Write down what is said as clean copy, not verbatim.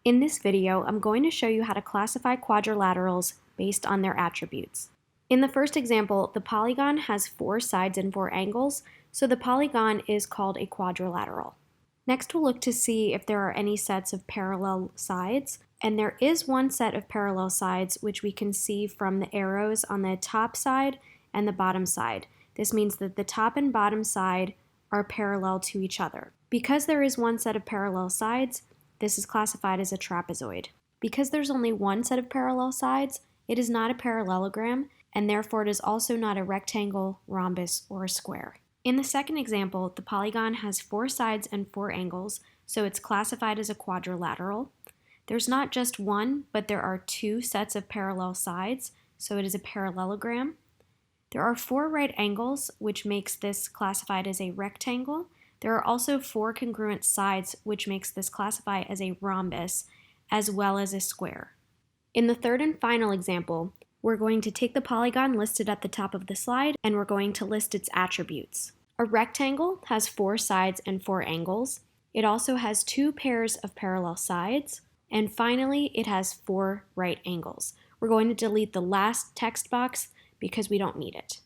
In this video, I'm going to show you how to classify quadrilaterals based on their attributes. In the first example, the polygon has 4 sides and 4 angles, so the polygon is called a quadrilateral. Next, we'll look to see if there are any sets of parallel sides, and there is one set of parallel sides which we can see from the arrows on the top side and the bottom side. This means that the top and bottom side are parallel to each other. Because there is one set of parallel sides, this is classified as a trapezoid. Because there's only one set of parallel sides, it is not a parallelogram, and therefore it is also not a rectangle, rhombus, or a square. In the second example, the polygon has 4 sides and 4 angles, so it's classified as a quadrilateral. There's not just one, but there are 2 sets of parallel sides, so it is a parallelogram. There are 4 right angles, which makes this classified as a rectangle. There are also 4 congruent sides, which makes this classify as a rhombus, as well as a square. In the third and final example, we're going to take the polygon listed at the top of the slide, and we're going to list its attributes. A rectangle has 4 sides and 4 angles. It also has 2 pairs of parallel sides. And finally, it has 4 right angles. We're going to delete the last text box because we don't need it.